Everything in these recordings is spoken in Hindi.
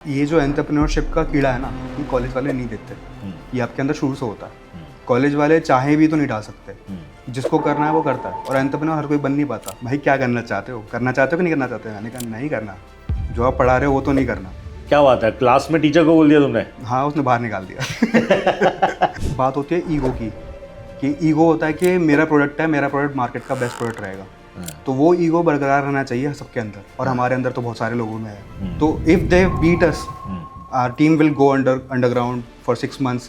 ये जो एंटरप्रेन्योरशिप का कीड़ा है ना, ये कॉलेज वाले नहीं देते। ये आपके अंदर शुरू से होता है। कॉलेज वाले चाहे भी तो नहीं डाल सकते। जिसको करना है वो करता है, और एंटरप्रेन्योर हर कोई बन नहीं पाता। भाई क्या करना चाहते हो कि नहीं करना चाहते? मैंने कहा नहीं करना। जो आप पढ़ा रहे हो वो तो नहीं करना। क्या बात है, क्लास में टीचर को बोल दिया तुमने? हाँ, उसने बाहर निकाल दिया। बात होती है ईगो की, कि ईगो होता है कि मेरा प्रोडक्ट है, मेरा प्रोडक्ट मार्केट का बेस्ट प्रोडक्ट रहेगा। तो वो ईगो बरकरार रहना चाहिए सबके अंदर, और हमारे अंदर तो बहुत सारे लोगों में है। तो if they beat us, our team will go underground for 6 months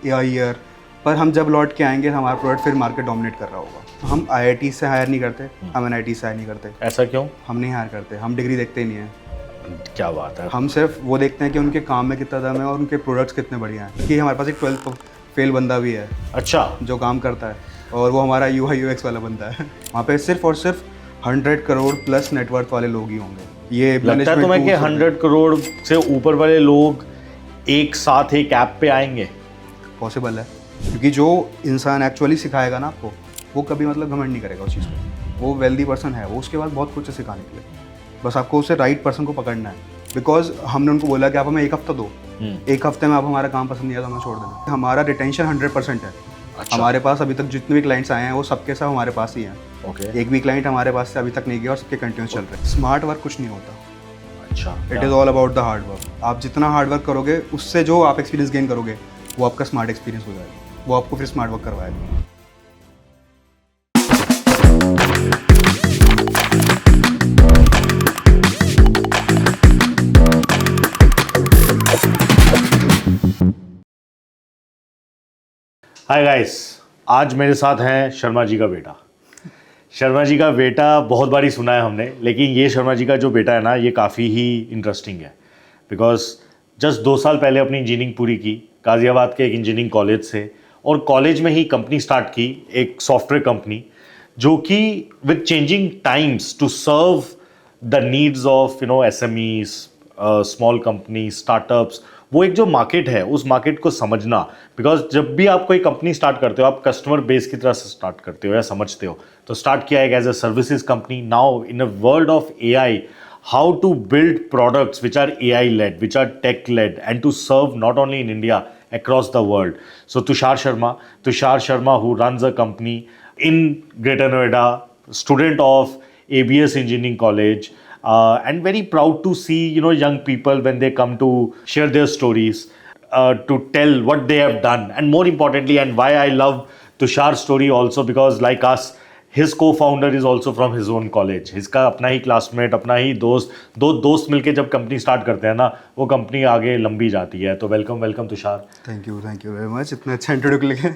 या ईयर, पर हम जब लौट के आएंगे हमारा प्रोडक्ट फिर मार्केट डोमिनेट कर रहा होगा। हम IIT से हायर नहीं करते, हम NIT से हायर नहीं करते। ऐसा क्यों? हम नहीं हायर करते, हम डिग्री देखते ही नहीं है। क्या बात है। हम सिर्फ वो देखते हैं कि उनके काम में कितना दम है और उनके प्रोडक्ट्स कितने बढ़िया हैं। कि हमारे पास एक 12th फेल बंदा भी है, अच्छा, जो काम करता है, और वो हमारा UI UX वाला बंदा है। वहाँ पे सिर्फ और सिर्फ 100 करोड़ प्लस नेटवर्थ वाले लोग ही होंगे। ये लगता है तुम्हें कि 100 करोड़ से ऊपर वाले लोग एक साथ एक ऐप पे आएंगे? पॉसिबल है, क्योंकि जो इंसान एक्चुअली सिखाएगा ना आपको, वो कभी मतलब घमंड नहीं करेगा उस चीज़ को। वो वेल्दी पर्सन है, वो उसके बाद बहुत कुछ है सिखाने के लिए। बस आपको उसे राइट पर्सन को पकड़ना है। बिकॉज हमने उनको बोला कि आप हमें 1 हफ्ता दो, 1 हफ्ते में आप हमारा काम पसंद नहीं आया तो हमें छोड़ देना। हमारा रिटेंशन 100% है। अच्छा। हमारे पास अभी तक जितने भी क्लाइंट्स आए हैं वो सबके सब हमारे पास ही हैं। ओके। एक भी क्लाइंट हमारे पास से अभी तक नहीं गया और सबके कंटिन्यूस चल रहे हैं। स्मार्ट वर्क कुछ नहीं होता। अच्छा, it is all about the hard work. आप जितना हार्ड वर्क करोगे, उससे जो आप एक्सपीरियंस गेन करोगे, वो आपका स्मार्ट एक्सपीरियंस हो जाएगा। वो आपको फिर स्मार्ट वर्क करवाएगा। हाय गाइस, आज मेरे साथ हैं शर्मा जी का बेटा। शर्मा जी का बेटा बहुत बारी सुना है हमने, लेकिन ये शर्मा जी का जो बेटा है ना, ये काफ़ी ही इंटरेस्टिंग है। बिकॉज जस्ट 2 साल पहले अपनी इंजीनियरिंग पूरी की गाज़ियाबाद के एक इंजीनियरिंग कॉलेज से, और कॉलेज में ही कंपनी स्टार्ट की, एक सॉफ्टवेयर कंपनी, जो कि with changing times to serve the needs of SMEs, small company, startups, वो एक जो मार्केट है उस मार्केट को समझना। बिकॉज जब भी आप कोई कंपनी स्टार्ट करते हो, आप कस्टमर बेस की तरह से स्टार्ट करते हो या समझते हो। तो स्टार्ट किया एक as a services company. Now in a world of AI, how to build products which are AI led, which are tech led, and to serve not only in India, across the world. So Tushar Sharma, who runs a company in Greater Noida, student of ABS Engineering College, and very proud to see young people when they come to share their stories, to tell what they have done, and more importantly, and why I love Tushar's story also, because like us, his co-founder is also from his own college. इसका अपना ही क्लासमेट, अपना ही दोस्त, 2 दोस्त मिलके जब कंपनी स्टार्ट करते हैं ना, वो कंपनी आगे लंबी जाती है। तो welcome Tushar. Thank you very much, इतना अच्छा इंट्रोड्यूस लिखे।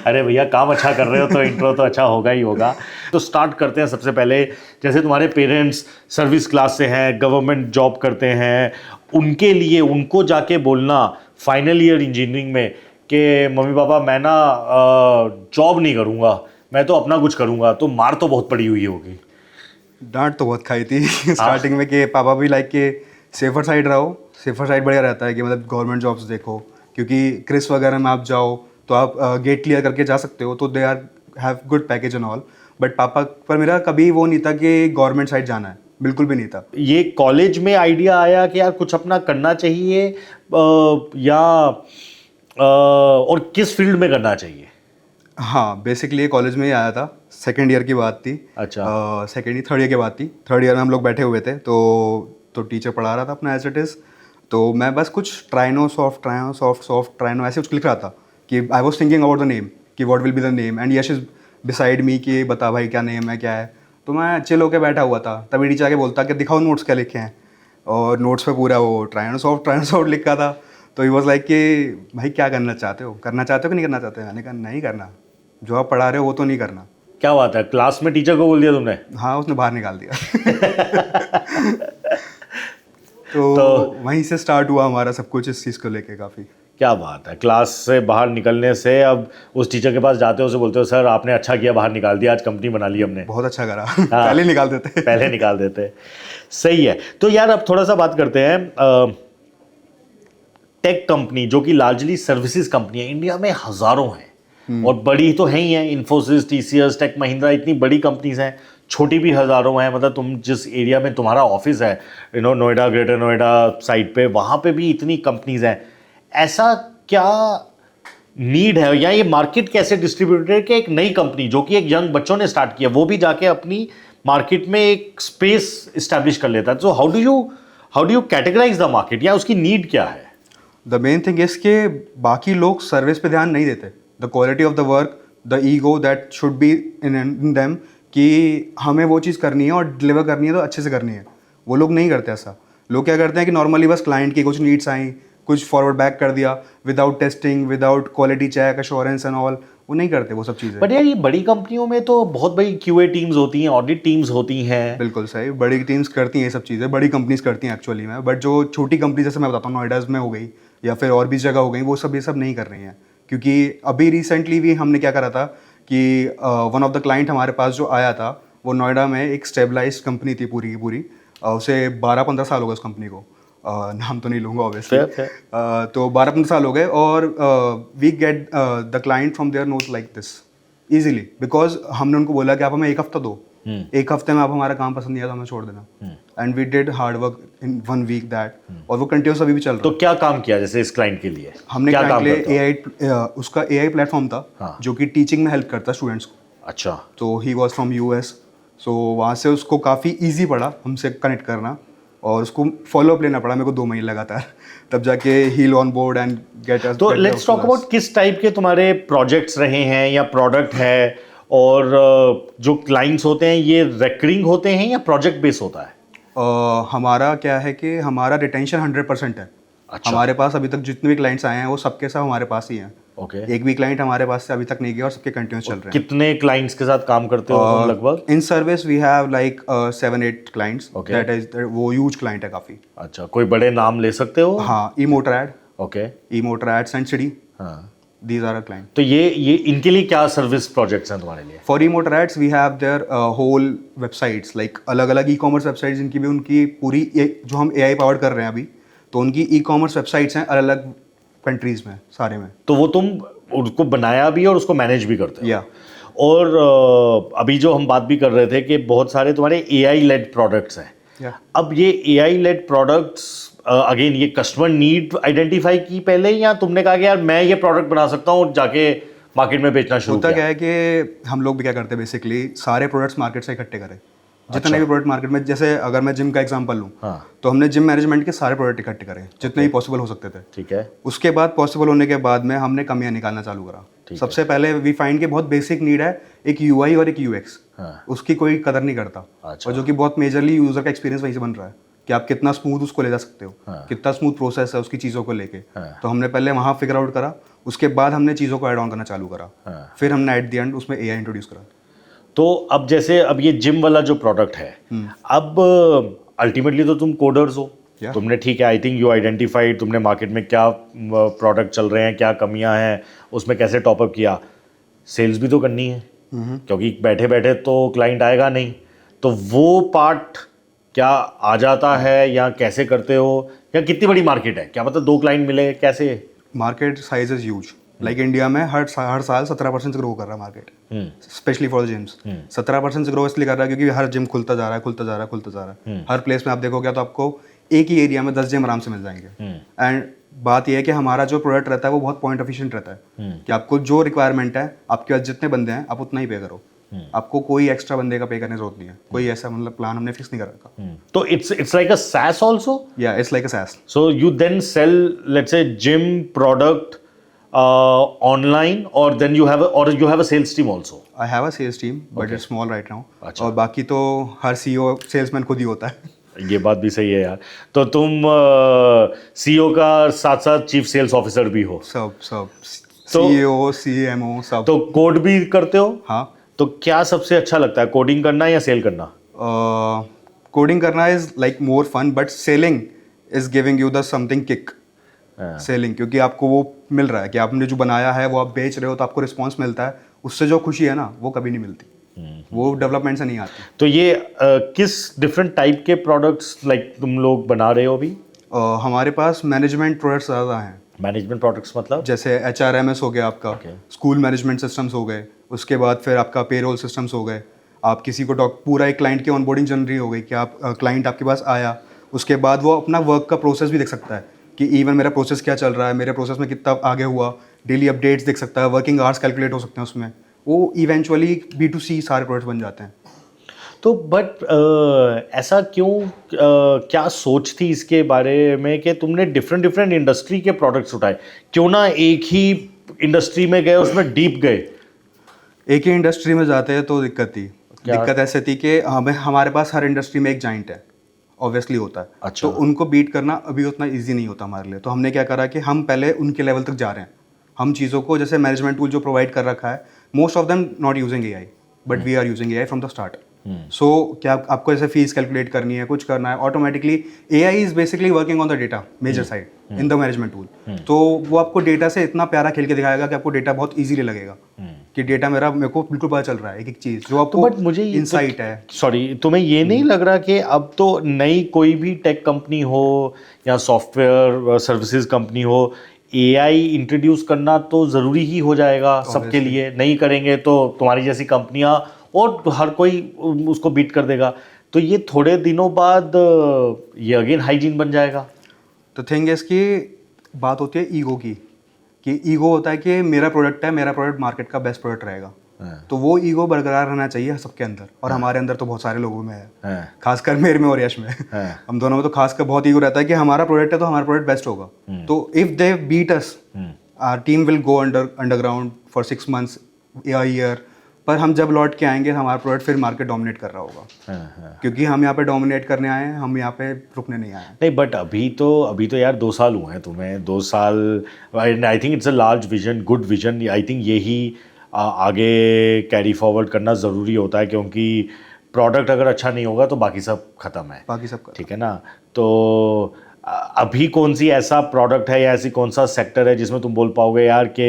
अरे भैया, काम अच्छा कर रहे हो तो इंट्रो तो अच्छा होगा ही होगा। तो स्टार्ट करते हैं सबसे पहले। जैसे तुम्हारे पेरेंट्स सर्विस क्लास से हैं, गवर्नमेंट जॉब करते हैं, उनके लिए उनको जाके बोलना फाइनल ईयर इंजीनियरिंग में कि मम्मी पापा मैं ना जॉब नहीं करूँगा, मैं तो अपना कुछ करूँगा, तो मार तो बहुत पड़ी हुई होगी। डांट तो बहुत खाई थी स्टार्टिंग में, कि पापा भी लाइक के सेफर साइड रहो। सेफर साइड बढ़िया रहता है कि मतलब गवर्नमेंट जॉब्स देखो, क्योंकि क्रिस वगैरह में आप जाओ तो आप गेट क्लियर करके जा सकते हो, तो they are have good package and all. But पापा पर मेरा कभी वो नहीं था कि गवर्नमेंट साइड जाना है, बिल्कुल भी नहीं था। ये कॉलेज में आइडिया आया कि यार कुछ अपना करना चाहिए, या और किस फील्ड में करना चाहिए? हाँ, बेसिकली कॉलेज में ही आया था। सेकेंड ईयर की बात थी। अच्छा। थर्ड ईयर की बात थी। थर्ड ईयर में हम लोग बैठे हुए थे, तो टीचर पढ़ा रहा था अपना एज इट इज़। तो मैं बस कुछ ट्राइनो सॉफ्ट ट्राइनो ऐसे कुछ लिख रहा था, कि I was thinking about the name, कि what will be the name, and Yash is beside me कि बता भाई क्या नेम है, क्या है। तो मैं चिल होकर बैठा हुआ था, तभी टीचर आके बोलता कि दिखाओ नोट्स क्या लिखे हैं, और नोट्स पे पूरा वो ट्राइनो सॉफ्ट लिखा था। तो ही वॉज लाइक कि भाई क्या करना चाहते हो कि नहीं करना चाहते? मैंने कहा नहीं करना। जो आप पढ़ा रहे हो वो तो नहीं करना। क्या बात है, क्लास में टीचर को बोल दिया तुमने? हाँ, उसने बाहर निकाल दिया। तो वहीं से स्टार्ट हुआ हमारा सब कुछ इस चीज़ को लेके काफ़ी। क्या बात है, क्लास से बाहर निकलने से अब उस टीचर के पास जाते हो, उसे बोलते हो सर आपने अच्छा किया बाहर निकाल दिया, आज कंपनी बना ली हमने। बहुत अच्छा करा। पहले निकाल देते। पहले निकाल देते। सही है। तो यार अब थोड़ा सा बात करते हैं। टेक कंपनी जो कि लार्जली सर्विसेज कंपनी है, इंडिया में हज़ारों हैं, और बड़ी तो है ही हैं। इन्फोसिस, TCS, टेक महिंद्रा, इतनी बड़ी कंपनीज हैं छोटी भी हज़ारों हैं, मतलब तुम जिस एरिया में तुम्हारा ऑफिस है, नोएडा, ग्रेटर नोएडा साइड पे, वहाँ पे भी इतनी कंपनीज हैं। ऐसा क्या नीड है, या ये मार्केट कैसे डिस्ट्रीब्यूटेड है कि एक नई कंपनी जो कि एक यंग बच्चों ने स्टार्ट किया, वो भी जाके अपनी मार्केट में एक स्पेस इस्टेब्लिश कर लेता है? So how do you categorise the market, या उसकी नीड क्या है? द मेन थिंग इज के बाकी लोग सर्विस पे ध्यान नहीं देते, the quality of the work, the ego that should be in them, कि हमें वो चीज़ करनी है और डिलीवर करनी है तो अच्छे से करनी है। वो लोग नहीं करते ऐसा। लोग क्या करते हैं कि नॉर्मली बस क्लाइंट की कुछ नीड्स आई, कुछ फॉरवर्ड बैक कर दिया without testing, without quality check, assurance and all. वो नहीं करते वो सब चीज़ें। बट यार, ये बड़ी कंपनियों में तो बहुत बड़ी क्यूए टीम्स होती हैं, ऑडिट टीम्स होती हैं। बिल्कुल सही, बड़ी टीम्स करती हैं ये सब चीज़ें, बड़ी कंपनीज करती हैं एक्चुअली में। बट जो छोटी कंपनी जैसे मैं बताता हूँ, नोएडाज में हो गई या फिर और भी जगह हो गई, वो सब ये सब नहीं कर रही हैं। क्योंकि अभी रिसेंटली भी हमने क्या करा था कि वन ऑफ द क्लाइंट हमारे पास जो आया था, वो नोएडा में एक स्टेबलाइज कंपनी थी पूरी की पूरी। उसे 12-15 साल हो गए उस कंपनी को। नाम तो नहीं लूँगा ऑब्वियसली। तो 12-15 साल हो गए, और we get the client from there knows like this easily, because हमने उनको बोला कि आप हमें एक हफ्ता दो, एक हफ्ते में आप हमारा काम पसंद नहीं आया तो हमें छोड़ देना। And we did hard work in 1 week that, और वो कंटिन्यूस अभी भी चल रहा तो क्या काम किया जैसे इस क्लाइंट के लिए? हमने क्या क्लाइंट काम के करता लिए AI, उसका AI प्लेटफॉर्म था। हाँ। जो कि टीचिंग में हेल्प करता है स्टूडेंट्स को। अच्छा। तो ही वॉज फ्रॉम US, सो वहाँ से उसको काफ़ी ईजी पड़ा हमसे कनेक्ट करना, और उसको फॉलोअप लेना पड़ा मेरे को 2 महीने लगातार, तब जाके he'll on board and get us. तो लेट्स टॉक अबाउट किस टाइप के तुम्हारे प्रोजेक्ट्स रहे हैं या प्रोडक्ट है, और जो क्लाइंट्स होते हैं ये रेकरिंग होते हैं या प्रोजेक्ट बेस होता है? हमारा क्या है कि हमारा रिटेंशन 100% है। अच्छा। हमारे पास अभी तक जितने भी क्लाइंट्स आए हैं वो सबके सब हमारे पास ही हैं। ओके। एक भी क्लाइंट हमारे पास से अभी तक नहीं गया, और सबके कंटिन्यूस चल रहे हैं। कितने क्लाइंट्स के साथ काम करते हो तुम लगभग? In service we have like 7-8 clients. Okay. That is, वो ह्यूज क्लाइंट है काफ़ी। अच्छा, कोई बड़े नाम ले सकते हो? हाँ, ई-मोटरैड, ओके। ई-मोटरैड, सेंट सिटी, हाँ, दीज आर अ क्लाइंट। तो ये इनके लिए क्या सर्विस प्रोजेक्ट्स हैं तुम्हारे लिए? For emotorads we have their whole websites, like अलग अलग ई कॉमर्स वेबसाइट्स, जिनकी भी उनकी पूरी जो हम AI पावर्ड कर रहे हैं अभी, तो उनकी ई कॉमर्स वेबसाइट्स हैं अलग अलग कंट्रीज में, सारे में। तो वो तुम उसको बनाया भी और उसको मैनेज भी करते हो? या और अभी जो हम बात भी कर रहे थे कि बहुत सारे तुम्हारे AI लेड प्रोडक्ट्स हैं। या अब ये AI लेड प्रोडक्ट्स, अगेन ये कस्टमर नीड आइडेंटिफाई की पहले, या तुमने कहा कि यार मैं ये प्रोडक्ट बना सकता हूँ, जाके मार्केट में बेचना शुरू होता किया? क्या है कि हम लोग भी क्या करते हैं बेसिकली, सारे प्रोडक्ट्स मार्केट से इकट्ठे करें। जितने भी प्रोडक्ट मार्केट में, जैसे अगर मैं जिम का एग्जांपल लूँ, हाँ। तो हमने जिम मैनेजमेंट के सारे प्रोडक्ट इकट्ठे करे जितने भी पॉसिबल हो सकते थे। ठीक है। उसके बाद पॉसिबल होने के बाद में हमने कमियां निकालना चालू करा। सबसे पहले वी फाइंड के बहुत बेसिक नीड है एक UI और एक UX। हाँ। उसकी कोई कदर नहीं करता। अच्छा। और जो कि बहुत मेजरली यूजर का एक्सपीरियंस वहीं से बन रहा है कि आप कितना स्मूथ उसको ले जा सकते हो। हाँ। कितना स्मूथ प्रोसेस है उसकी चीज़ों को लेके। हाँ। तो हमने पहले वहाँ फिगर आउट करा, उसके बाद हमने चीज़ों को ऐड ऑन करना चालू करा। हाँ। फिर हमने एट द एंड उसमें AI इंट्रोड्यूस करा। तो अब जैसे अब ये जिम वाला जो प्रोडक्ट है, अब अल्टीमेटली तो तुम कोडर्स हो। Yeah. तुमने, ठीक है, आई थिंक यू आइडेंटिफाइड, तुमने मार्केट में क्या प्रोडक्ट चल रहे हैं, क्या कमियां हैं, उसमें कैसे टॉपअप किया। सेल्स भी तो करनी है, क्योंकि बैठे बैठे तो क्लाइंट आएगा नहीं। तो वो पार्ट क्या आ जाता है, या कैसे करते हो, या कितनी बड़ी मार्केट है, क्या मतलब 2 क्लाइंट मिले कैसे? Market size is huge. Like India में हर साल 17% से ग्रो कर रहा है मार्केट, स्पेशली फॉर जिम्स। 17% से ग्रो इसलिए कर रहा है क्योंकि हर जिम खुलता जा रहा है, खुलता जा रहा है, खुलता जा रहा है। हर प्लेस में आप देखोगे तो आपको एक ही एरिया में 10 जिम आराम से मिल जाएंगे। एंड बात यह है कि हमारा जो प्रोडक्ट रहता है वो बहुत पॉइंट एफिशिएंट रहता है कि आपको जो रिक्वायरमेंट है, आपके पास जितने बंदे हैं आप उतना ही पे करो। आपको कोई एक्स्ट्रा बंदे का पे करने की जरूरत नहीं है। कोई ऐसा मतलब प्लान हमने फिक्स नहीं कर रखा। तो it's like a SaaS also? या it's like a SaaS। So you then sell, let's say, gym product online, or then you have a sales team also? I have a sales team but it's small right now. अच्छा। और बाकी तो हर CEO सेल्समैन खुद ही होता है। ये बात भी सही है यार। तो तुम CEO का साथ साथ चीफ सेल्स ऑफिसर भी हो? सब तो- CEO CMO सब। तो कोड भी करते हो? हाँ, तो क्या सबसे अच्छा लगता है, कोडिंग करना या सेल करना? कोडिंग करना is like more fun, but selling is giving you the something kick. Selling, क्योंकि आपको वो मिल रहा है कि आपने जो बनाया है वो आप बेच रहे हो, तो आपको रिस्पॉन्स मिलता है। उससे जो खुशी है ना, वो कभी नहीं मिलती। वो डेवलपमेंट से नहीं आती। तो ये किस डिफरेंट टाइप के प्रोडक्ट्स लाइक तुम लोग बना रहे हो अभी? हमारे पास मैनेजमेंट प्रोडक्ट्स ज़्यादा हैं। मैनेजमेंट प्रोडक्ट्स मतलब? जैसे HRMS हो गया आपका, स्कूल मैनेजमेंट सिस्टम्स हो गए, उसके बाद फिर आपका पेरोल सिस्टम्स हो गए, आप किसी को पूरा एक क्लाइंट की ऑनबोर्डिंग चल रही हो गई कि आप क्लाइंट आपके पास आया, उसके बाद वो अपना वर्क का प्रोसेस भी देख सकता है कि इवन मेरा प्रोसेस क्या चल रहा है, मेरे प्रोसेस में कितना आगे हुआ, डेली अपडेट्स देख सकता है, वर्किंग आवर्स कैलकुलेट हो सकते हैं उसमें। वो इवेंचुअली B2C सारे प्रोडक्ट्स बन जाते हैं। तो बट ऐसा क्यों, क्या सोच थी इसके बारे में कि तुमने डिफरेंट डिफरेंट इंडस्ट्री के प्रोडक्ट्स उठाए? क्यों ना एक ही इंडस्ट्री में गए, उसमें डीप गए? एक ही इंडस्ट्री में जाते हैं तो दिक्कत थी। क्या? दिक्कत ऐसे थी कि हमारे पास हर इंडस्ट्री में एक जाइंट है, ऑब्वियसली होता है। अच्छा। तो उनको बीट करना अभी उतना इजी नहीं होता हमारे लिए। तो हमने क्या करा कि हम पहले उनके लेवल तक जा रहे हैं। हम चीज़ों को, जैसे मैनेजमेंट टूल जो प्रोवाइड कर रखा है, most of them not using AI, but we are using AI from the start. So क्या आपको जैसे फीस कैलकुलेट करनी है, कुछ करना है, automatically AI is basically working on the data major side in the management tool. तो वो आपको डेटा से इतना प्यारा खेल के दिखाएगा कि आपको डेटा बहुत ईजीली लगेगा कि डेटा मेरे को बिल्कुल पता चल रहा है, एक एक चीज़ जो आपको बट मुझे इनसाइट है। सॉरी, तुम्हें ये नहीं लग रहा कि अब तो नई कोई भी टेक कंपनी हो या सॉफ्टवेयर सर्विसेज कंपनी हो, AI इंट्रोड्यूस करना तो ज़रूरी ही हो जाएगा सबके लिए? नहीं करेंगे तो तुम्हारी जैसी कंपनियां और हर कोई उसको बीट कर देगा। तो ये थोड़े दिनों बाद ये अगेन हाइजीन बन जाएगा। तो थिंग इसकी बात होती है ईगो की, कि ईगो होता है कि मेरा प्रोडक्ट है, मेरा प्रोडक्ट मार्केट का बेस्ट प्रोडक्ट रहेगा। तो वो ईगो बरकरार रहना चाहिए सबके अंदर, और हमारे अंदर तो बहुत सारे लोगों में है, खासकर मेरे में और यश में। हम दोनों में तो खासकर बहुत ईगो रहता है कि हमारा प्रोडक्ट है तो हमारा प्रोडक्ट बेस्ट होगा। तो if they beat us, our team will go underground for 6 months या ईयर, पर हम जब लौट के आएंगे हमारा प्रोडक्ट फिर मार्केट डोमिनेट कर रहा होगा। क्योंकि हम यहाँ पे डोमिनेट करने आए हैं, हम यहाँ पे रुकने नहीं आए हैं। नहीं, बट अभी तो यार 2 साल हुए हैं तुम्हें, 2 साल। आई think it's a large vision, good vision. I think यही आगे कैरी फॉरवर्ड करना ज़रूरी होता है, क्योंकि प्रोडक्ट अगर अच्छा नहीं होगा तो बाकी सब ख़त्म है। बाकी सब ठीक है ना? तो अभी कौन सी ऐसा प्रोडक्ट है या ऐसी कौन सा सेक्टर है जिसमें तुम बोल पाओगे यार कि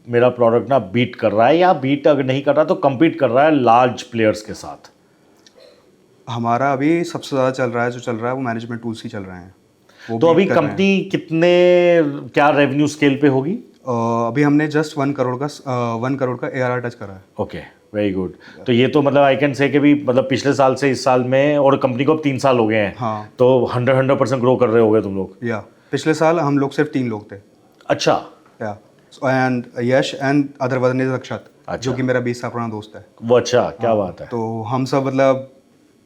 मेरा प्रोडक्ट ना बीट कर रहा है, या बीट अगर नहीं कर रहा तो कम्पीट कर रहा है लार्ज प्लेयर्स के साथ? हमारा अभी सबसे ज़्यादा चल रहा है, जो चल रहा है वो मैनेजमेंट टूल्स ही चल रहे हैं। वो तो beat अभी कर रहे हैं। कंपनी कितने, क्या रेवेन्यू स्केल पे होगी? अभी हमने जस्ट 1 करोड़ का 1 करोड़ का ARR टच करा है। Okay, very good. तो ये तो मतलब आई कैन से कि भी मतलब पिछले साल से इस साल में, और कंपनी को अब 3 साल हो गए हैं। हाँ। तो 100% ग्रो कर रहे होगे तुम लोग। या पिछले साल हम लोग सिर्फ 3 लोग थे। अच्छा। या and Yash and other one is Akshat, अच्छा। जो कि मेरा 20 साल पुराना दोस्त है। वो अच्छा, क्या बात है। तो हम सब मतलब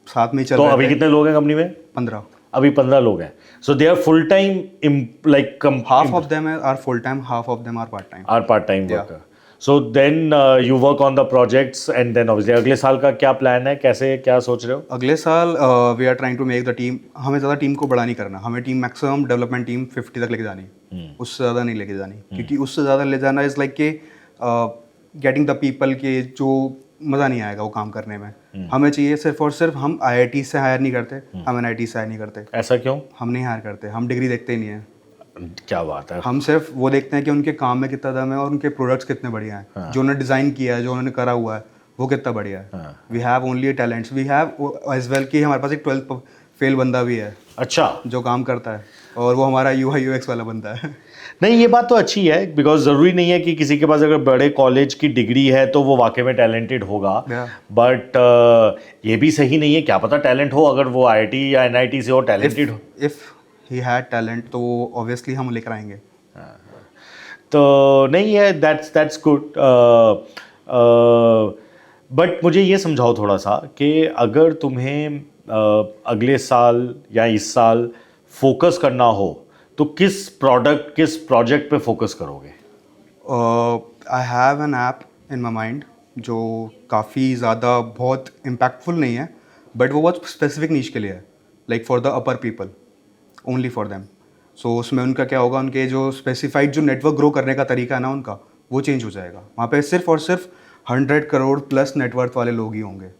साथ में ही चल तो रहे अभी थे। कितने लोग हैं कंपनी में? 15। अभी 15 लोग हैं। So they are full time, like half of them are full time, half of them are part time. Are part time worker. So then you work on the projects, and then obviously अगले साल का क्या प्लान है, कैसे, क्या सोच रहे हो? अगले साल we are trying to make the team, हमें ज़्यादा टीम को बड़ा नहीं करना, हमें टीम मैक्सिमम डेवलपमेंट टीम 50 तक लेके जानी, उससे ज़्यादा नहीं लेके जानी। क्योंकि उससे ज़्यादा ले जाना इज़ लाइक के गेटिंग द पीपल के जो मज़ा नहीं आएगा वो काम करने में। हमें चाहिए सिर्फ और सिर्फ, हम IIT से हायर नहीं करते, हम NIT से हायर नहीं करते, ऐसा क्यों? हम नहीं हायर करते, हम डिग्री देखते ही नहीं है। क्या बात है। हम सिर्फ वो देखते हैं कि उनके काम में कितना दम है और उनके प्रोडक्ट्स कितने बढ़िया हैं। जो उन्होंने डिज़ाइन किया है, जो उन्होंने करा हुआ है, वो कितना बढ़िया है। We have only talents, we have as well कि हमारे पास एक 12th फेल बंदा भी है अच्छा। जो काम करता है, और वो हमारा UI UX वाला बंदा है। नहीं, ये बात तो अच्छी है, बिकॉज ज़रूरी नहीं है कि किसी के पास अगर बड़े कॉलेज की डिग्री है तो वो वाकई में टैलेंटेड होगा। बट ये भी सही नहीं है, क्या पता टैलेंट हो, अगर वो IIT या NIT से हो, टैलेंटेड हो। इफ ही हैड टैलेंट तो ऑब्वियसली हम लेकर आएंगे। तो नहीं है, दैट्स गुड। बट मुझे ये समझाओ थोड़ा सा कि अगर तुम्हें अगले साल या इस साल फोकस करना हो तो किस प्रोडक्ट, किस प्रोजेक्ट पे फोकस करोगे? I have an app in my mind जो काफ़ी ज़्यादा बहुत इम्पैक्टफुल नहीं है, बट वो बहुत स्पेसिफिक नीश के लिए है, like for the upper people, only for them. So उसमें उनका क्या होगा, उनके जो स्पेसिफाइड जो नेटवर्क ग्रो करने का तरीका है ना उनका, वो चेंज हो जाएगा। वहाँ पे सिर्फ और सिर्फ 100 करोड़ प्लस नेटवर्थ वाले लोग ही होंगे।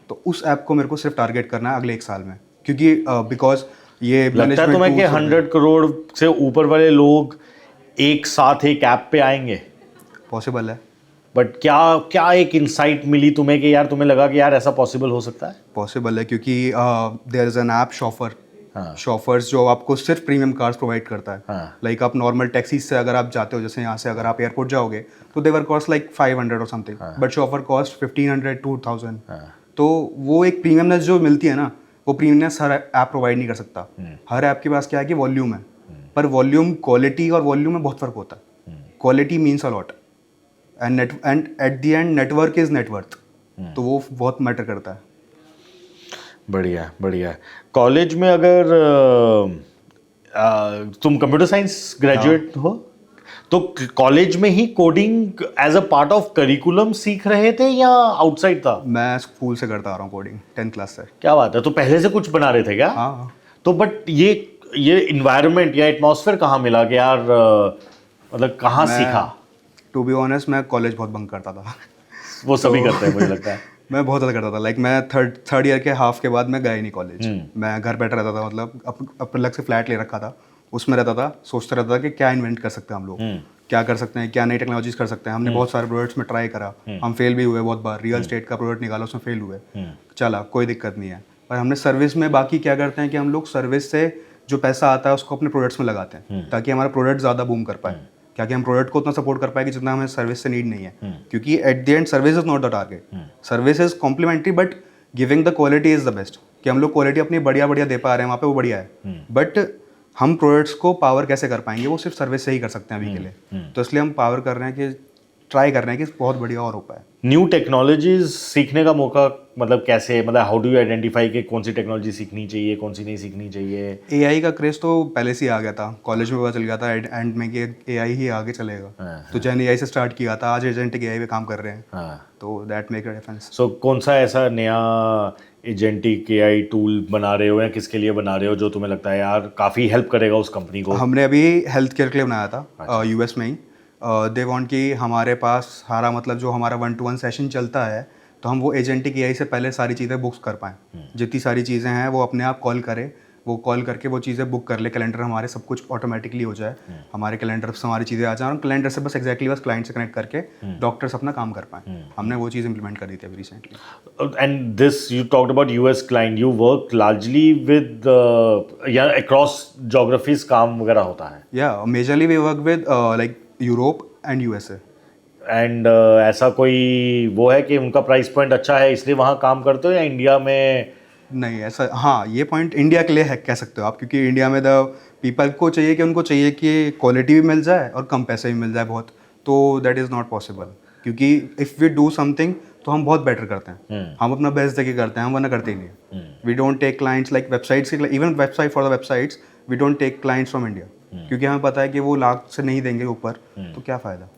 तो उस ऐप को मेरे को सिर्फ टारगेट करना है अगले 1 साल में, क्योंकि बिकॉज ये लगता है तुम्हें कि 100 करोड़ से ऊपर वाले लोग एक साथ एक ऐप पे आएंगे? पॉसिबल है। बट क्या क्या एक इंसाइट मिली तुम्हें कि यार, तुम्हें लगा कि यार ऐसा पॉसिबल हो सकता है? पॉसिबल है, क्योंकि there is an app chauffeur हाँ। शॉफर्स जो आपको सिर्फ प्रीमियम कार्स प्रोवाइड करता है, हाँ। लाइक आप नॉर्मल टैक्सी से अगर आप जाते हो, जैसे यहाँ से अगर आप एयरपोर्ट जाओगे तो देवर कॉस्ट लाइक 500 और समथिंग, बट शॉफर कॉस्ट 1500 2000। तो वो एक प्रीमियमनेस जो मिलती है ना, वो प्रीमियमनेस हर ऐप प्रोवाइड नहीं कर सकता। हर ऐप के पास क्या है कि वॉल्यूम है, पर वॉल्यूम, क्वालिटी और वॉल्यूम में बहुत फर्क होता है। Quality means a lot and eight the and network is net worth, तो वो बहुत मैटर करता है। बढ़िया बढ़िया। कॉलेज में अगर तुम कंप्यूटर साइंस ग्रेजुएट हो तो कॉलेज में ही coding as a part of curriculum सीख रहे थे या आउटसाइड था? मैं स्कूल से करता आ रहा हूँ कोडिंग, 10th क्लास से। क्या बात है, तो पहले से कुछ बना रहे थे क्या? हाँ। तो बट ये इन्वायरमेंट या एटमॉस्फेयर कहाँ मिला कि यार मतलब कहाँ सीखा? टू बी ऑनेस्ट मैं कॉलेज बहुत बंक करता था। वो सभी करते हैं मुझे लगता है। मैं बहुत ज़्यादा करता था, लाइक मैं थर्ड ईयर के हाफ के बाद मैं गया ही नहीं कॉलेज। मैं घर बैठा रहता था, मतलब अपने अलग से फ्लैट ले रखा था, उसमें रहता था, सोचता रहता था कि क्या इन्वेंट कर सकते हैं हम लोग, क्या कर सकते हैं, क्या नई टेक्नोलॉजीज कर सकते हैं। हमने बहुत सारे प्रोडक्ट्स में ट्राई करा, हम फेल भी हुए बहुत बार। रियल स्टेट का प्रोडक्ट निकाला, उसमें फेल हुए, चला कोई दिक्कत नहीं है। पर हमने सर्विस में बाकी क्या करते हैं कि हम लोग सर्विस से जो पैसा आता है उसको अपने प्रोडक्ट्स में लगाते हैं, ताकि हमारा प्रोडक्ट ज़्यादा बूम कर पाए, क्या कि हम प्रोडक्ट को उतना सपोर्ट कर पाए कि जितना हमें सर्विस से नीड नहीं है। क्योंकि at the end service is not the target, service is complimentary, but giving the quality is the best. कि हम लोग क्वालिटी अपनी बढ़िया बढ़िया दे पा रहे हैं वहाँ पे, वो बढ़िया है, बट हम प्रोडक्ट्स को पावर कैसे कर पाएंगे, वो सिर्फ सर्विस से ही कर सकते हैं अभी के लिए। तो इसलिए हम पावर कर रहे हैं कि ट्राई कर रहे हैं कि बहुत बढ़िया और हो पाए। न्यू टेक्नोलॉजीज सीखने का मौका मतलब कैसे, मतलब हाउ डू यू आइडेंटिफाई कि कौन सी टेक्नोलॉजी सीखनी चाहिए, कौन सी नहीं सीखनी चाहिए? एआई का क्रेज तो पहले से ही आ गया था, कॉलेज में पता चल गया था एंड में कि एआई ही आगे चलेगा। तो जैन एआई से स्टार्ट किया था, आज एजेंटिक एआई पे काम कर रहे हैं, तो दैट मेक अ डिफरेंस। सो कौन सा ऐसा नया एजेंटिक एआई टूल बना रहे हो या किसके लिए बना रहे हो जो तुम्हें लगता है यार काफ़ी हेल्प करेगा उस कंपनी को? हमने अभी हेल्थ केयर के लिए बनाया था, यूएस में ही। दे वांट कि हमारे पास सारा, मतलब जो हमारा 1-to-1 सेशन चलता है, तो हम वो एजेंटिक एआई से पहले सारी चीज़ें बुक्स कर पाएँ। जितनी सारी चीज़ें हैं वो अपने आप कॉल करे, वो कॉल करके वो चीज़ें बुक कर ले, कैलेंडर हमारे सब कुछ ऑटोमेटिकली हो जाए, हमारे कैलेंडर से हमारी चीज़ें आ जाए, और कैलेंडर से बस एग्जैक्टली बस क्लाइंट से कनेक्ट करके डॉक्टर्स अपना काम कर पाएँ। हमने वो चीज़ इंप्लीमेंट करी थी अभी recently. And this, you talked about US client, you work largely with या across geographies काम वगैरह होता है? Yeah, majorly we work with like Europe and USA. And ऐसा कोई वो है कि उनका प्राइस पॉइंट अच्छा है इसलिए वहाँ काम करते हो, या इंडिया में? नहीं ऐसा, हाँ ये पॉइंट इंडिया के लिए है कह सकते हो आप, क्योंकि इंडिया में द पीपल को चाहिए कि उनको चाहिए कि क्वालिटी भी मिल जाए और कम पैसे भी मिल जाए बहुत, तो दैट इज़ नॉट पॉसिबल। क्योंकि इफ़ वी डू समथिंग तो हम बहुत बेटर करते हैं, हम अपना बेस्ट देके करते हैं, हम वरना करते ही नहीं। We don't take clients like websites, even website for the websites we don't take clients from India, क्योंकि हमें पता है कि वो लाख से नहीं देंगे ऊपर, तो क्या फ़ायदा।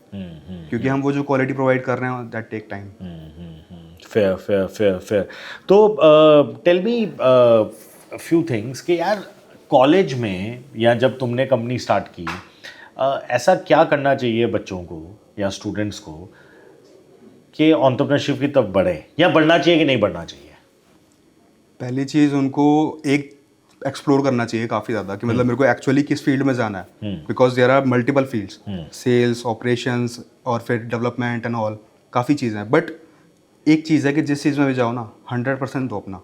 क्योंकि हम वो जो क्वालिटी प्रोवाइड कर रहे हैं that take time. Fair fair fair fair. तो टेल मी फ्यू थिंग्स कि यार कॉलेज में या जब तुमने कंपनी स्टार्ट की, ऐसा क्या करना चाहिए बच्चों को या स्टूडेंट्स को कि एंटरप्रेन्योरशिप की तरफ बढ़े, या बढ़ना चाहिए कि नहीं बढ़ना चाहिए? पहली चीज़ उनको एक एक्सप्लोर करना चाहिए काफ़ी ज़्यादा, कि मतलब मेरे को एक्चुअली किस फील्ड में जाना है, because there are multiple fields, sales, operations और फिर डेवलपमेंट एंड ऑल, काफ़ी चीज़ें हैं। बट एक चीज़ है कि जिस चीज़ में भी जाओ ना 100% दो अपना,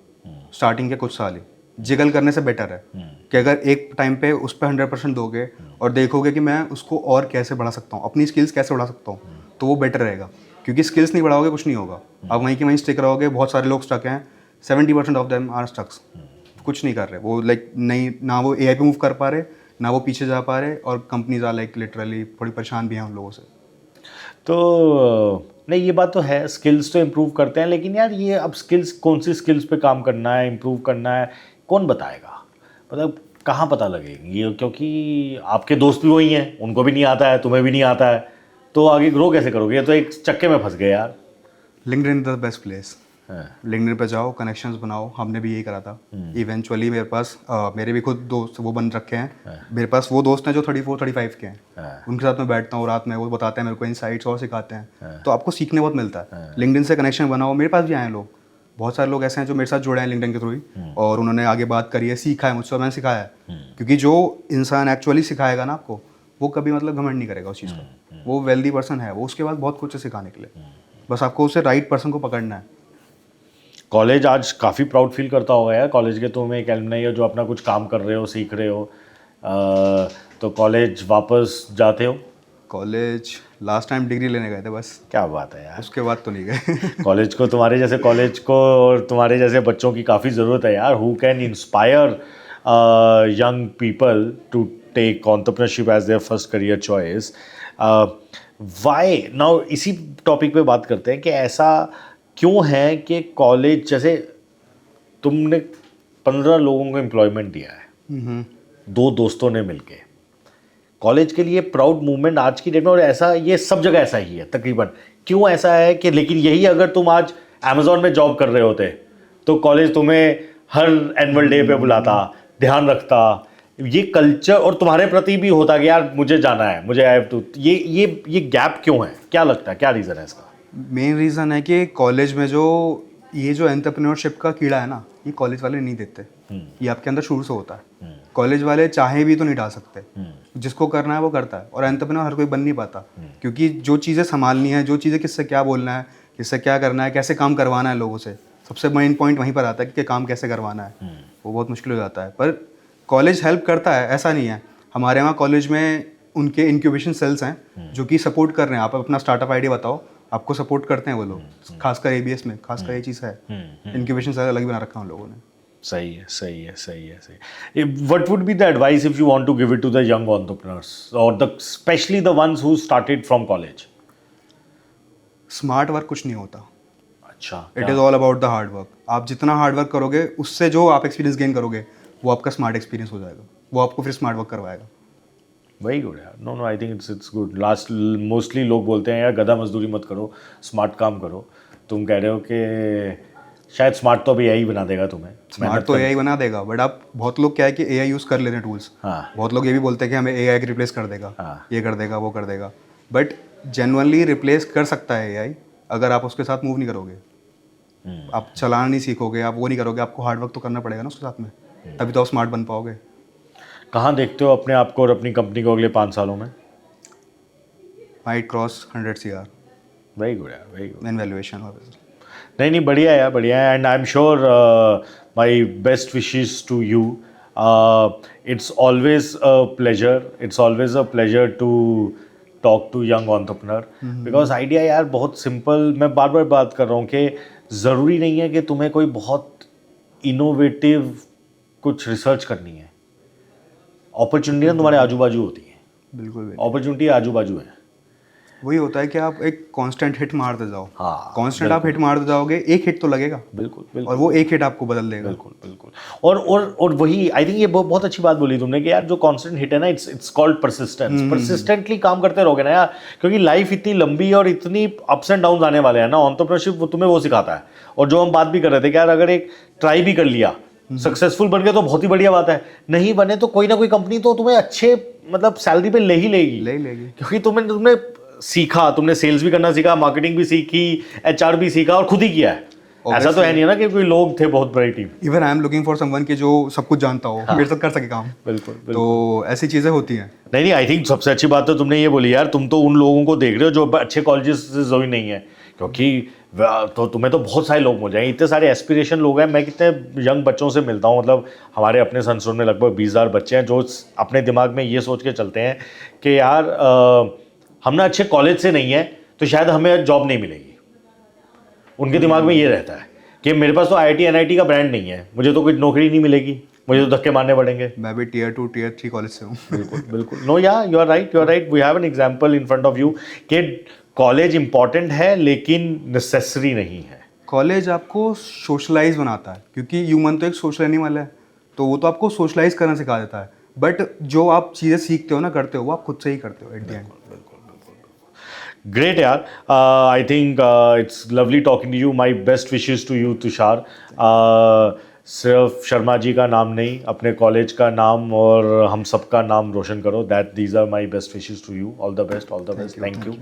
स्टार्टिंग के कुछ साल ही। जिगल करने से बेटर है कि अगर एक टाइम पे उस पर 100% दोगे और देखोगे कि मैं उसको और कैसे बढ़ा सकता हूँ, अपनी स्किल्स कैसे बढ़ा सकता हूँ, तो वो बेटर रहेगा। क्योंकि स्किल्स नहीं बढ़ाओगे कुछ नहीं होगा, आप वहीं के वहीं स्टिक रहोगे। बहुत सारे लोग स्टक हैं, 70% ऑफ देम आर स्टक्स, कुछ नहीं कर रहे वो, लाइक नहीं ना वो एआई पे मूव कर पा रहे, ना वो पीछे जा पा रहे, और कंपनीज आर लाइक लिटरली थोड़ी परेशान भी हैं उन लोगों से। तो नहीं, ये बात तो है, स्किल्स तो इम्प्रूव करते हैं, लेकिन यार ये अब स्किल्स, कौन सी स्किल्स पे काम करना है, इम्प्रूव करना है, कौन बताएगा? मतलब कहाँ पता लगेगी ये? क्योंकि आपके दोस्त भी वही हैं, उनको भी नहीं आता है, तुम्हें भी नहीं आता है, तो आगे ग्रो कैसे करोगे? ये तो एक चक्के में फंस गए यार। LinkedIn is the best place. LinkedIn पे जाओ, कनेक्शंस बनाओ, हमने भी यही करा था। इवेंचुअली मेरे पास मेरे भी खुद दोस्त वो बन रखे हैं, मेरे पास वो दोस्त हैं जो 34-35 के हैं, उनके साथ मैं बैठता हूँ रात में, वो बताते हैं मेरे को इनसाइट्स और सिखाते हैं, तो आपको सीखने बहुत मिलता है। लिंक्डइन से कनेक्शन बनाओ, मेरे पास भी आए हैं लोग, बहुत सारे लोग ऐसे हैं जो मेरे साथ जुड़े हैं लिंक्डइन के थ्रू ही, और उन्होंने आगे बात करी है, सीखा है मुझसे, मैंने सिखाया है। क्योंकि जो इंसान एक्चुअली सिखाएगा ना आपको, वो कभी मतलब घमंड नहीं करेगा उस चीज़ का, वो वेल्दी पर्सन है, वो उसके बाद बहुत कुछ है सिखाने के लिए, बस आपको उसे राइट पर्सन को पकड़ना है। कॉलेज आज काफ़ी प्राउड फील करता होगा यार, कॉलेज के तुम एक एलुमनाई हो जो अपना कुछ काम कर रहे हो, सीख रहे हो। तो कॉलेज वापस जाते हो? कॉलेज लास्ट टाइम डिग्री लेने गए थे बस, क्या बात है यार, उसके बाद तो नहीं गए। कॉलेज को, तुम्हारे जैसे कॉलेज को और तुम्हारे जैसे बच्चों की काफ़ी ज़रूरत है यार, who can inspire young people to take entrepreneurship as their first career choice. Why? Now इसी टॉपिक पे बात करते हैं कि ऐसा क्यों है कि कॉलेज, जैसे तुमने 15 लोगों को एम्प्लॉयमेंट दिया है, 2 दोस्तों ने मिलके, कॉलेज के लिए प्राउड मूवमेंट आज की डेट में, और ऐसा ये सब जगह ऐसा ही है तकरीबन। क्यों ऐसा है कि, लेकिन यही अगर तुम आज अमेजोन में जॉब कर रहे होते तो कॉलेज तुम्हें हर एनुअल डे पे बुलाता, ध्यान रखता, ये कल्चर और तुम्हारे प्रति भी होता कि यार मुझे जाना है, मुझे आई हैव टू। ये गैप क्यों है, क्या लगता है, क्या रीज़न है इसका? मेन रीज़न है कि कॉलेज में जो एंटरप्रेन्योरशिप का कीड़ा है ना, ये कॉलेज वाले नहीं देते। ये आपके अंदर शुरू से होता है। कॉलेज वाले चाहे भी तो नहीं डाल सकते, जिसको करना है वो करता है। और एंटरप्रेन्योर हर कोई बन नहीं पाता, क्योंकि जो चीज़ें संभालनी है, जो चीज़ें किससे क्या बोलना है, किससे क्या करना है, कैसे काम करवाना है लोगों से, सबसे मेन पॉइंट वहीं पर आता है कि काम कैसे करवाना है, वो बहुत मुश्किल हो जाता है। पर कॉलेज हेल्प करता है, ऐसा नहीं है। हमारे वहाँ कॉलेज में उनके इंक्यूबेशन सेल्स हैं जो कि सपोर्ट कर रहे हैं। आप अपना स्टार्टअप आइडिया बताओ, आपको सपोर्ट करते हैं वो लोग, खासकर ABS में, खासकर ये चीज़ है। इंक्यूबेशन सेल अलग बना रखा है उन लोगों ने। सही है, सही है, सही है, सही है। What would be the advice if you want to give it to the young entrepreneurs और the specially the ones who started from college? Smart work कुछ नहीं होता। अच्छा, it is all about the hard work. आप जितना हार्ड वर्क करोगे, उससे जो आप एक्सपीरियंस गेन करोगे, वो आपका स्मार्ट एक्सपीरियंस हो जाएगा, वो आपको फिर स्मार्ट वर्क करवाएगा। वेरी गुड यार। No no, I think it's good. Last mostly लोग बोलते हैं यार गधा मजदूरी मत करो, स्मार्ट काम करो। तुम कह रहे हो कि शायद स्मार्ट तो अभी AI बना देगा तुम्हें, स्मार्ट तो AI बना देगा, बट आप बहुत लोग क्या है कि AI यूज़ कर लेते हैं टूल्स। हाँ, बहुत लोग ये भी बोलते हैं कि हमें AI को रिप्लेस कर देगा, हाँ। ये कर देगा, वो कर देगा। बट जेन्युइनली रिप्लेस कर सकता है AI, अगर आप उसके साथ मूव नहीं करोगे, आप चलाना नहीं सीखोगे, आप वो नहीं करोगे, आपको हार्ड वर्क तो करना पड़ेगा ना उसके साथ में, तभी तो आप स्मार्ट बन पाओगे। कहाँ देखते हो अपने आप को और अपनी कंपनी को अगले 5 सालों में? Might cross 100 CR very good यार, वेरी गुड। In valuation. नहीं नहीं, बढ़िया है यार, बढ़िया है। And I am sure my best wishes to you. It's always a pleasure to talk to young entrepreneur, because idea यार बहुत सिंपल। मैं बार बार बात कर रहा हूँ कि ज़रूरी नहीं है कि तुम्हें कोई बहुत इनोवेटिव कुछ रिसर्च करनी है। अपॉर्चुनिटियाँ तुम्हारे आजू बाजू होती हैं, बिल्कुल अपॉर्चुनिटी आजू बाजू है। वही होता है कि आप एक कांस्टेंट हिट मारते जाओ। हाँ, कांस्टेंट आप हिट मारते जाओगे, एक हिट तो लगेगा। बिल्कुल बिल्कुल, और वो एक हिट आपको बदल देगा। बिल्कुल बिल्कुल। और वही आई थिंक ये बहुत अच्छी बात बोली तुमने कि यार जो कांस्टेंट हिट है ना, इट्स कॉल्ड परसिस्टेंस। परसिस्टेंटली काम करते रहोगे ना यार, क्योंकि लाइफ इतनी लंबी और इतनी अप्स एंड डाउन आने वाले हैं ना, एंटरप्रेन्योरशिप तुम्हें वो सिखाता है। और जो हम बात भी कर रहे थे कि यार अगर एक ट्राई भी कर लिया, सक्सेसफुल बन गए तो बहुत ही बढ़िया बात है, नहीं बने तो कोई ना कोई कंपनी तो तुम्हें अच्छे मतलब सैलरी पे ले ही लेगी, क्योंकि तुमने सीखा, तुमने सेल्स भी करना सीखा, मार्केटिंग भी सीखी, HR भी सीखा और खुद ही किया है। ऐसा तो है नहीं ना कि कोई लोग थे बहुत बड़ी team. Even I am looking for someone कि जो सब कुछ जानता हो, मेरे साथ कर सके काम। बिल्कुल, तो ऐसी चीज़ें होती हैं। नहीं, आई थिंक सबसे अच्छी बात तो तुमने ये बोली यार, तुम तो उन लोगों को देख रहे हो जो अच्छे कॉलेजेस से ज्वाइन नहीं है, क्योंकि तो तुम्हें तो बहुत सारे लोग मिल जाएंगे, इतने सारे एस्पिरेशन लोग हैं। मैं कितने यंग बच्चों से मिलता हूँ, मतलब हमारे अपने संस्थान में लगभग 20,000 बच्चे हैं जो अपने दिमाग में ये सोच के चलते हैं कि यार हम ना अच्छे कॉलेज से नहीं है तो शायद हमें जॉब नहीं मिलेगी। उनके दिमाग में ये रहता है कि मेरे पास तो IIT NIT का ब्रांड नहीं है, मुझे तो कोई नौकरी नहीं मिलेगी, मुझे तो धक्के मारने पड़ेंगे। मैं भी Tier 2 Tier 3 कॉलेज से हूँ। बिल्कुल बिल्कुल। No yeah you are right, we have an example in front of you कि कॉलेज इंपॉर्टेंट है लेकिन नेसेसरी नहीं है। कॉलेज आपको सोशलाइज बनाता है, क्योंकि ह्यूमन तो एक सोशल एनिमल है, तो वो तो आपको सोशलाइज करना सिखा देता है। बट जो आप चीज़ें सीखते हो ना, करते हो, वो आप खुद से ही करते हो एट द एंड। ग्रेट यार, I think it's lovely talking to you. My best wishes to you Tushar. सिर्फ शर्मा जी का नाम नहीं, अपने कॉलेज का नाम और हम सबका नाम रोशन करो। That these are my best wishes to you. All the best, thank you.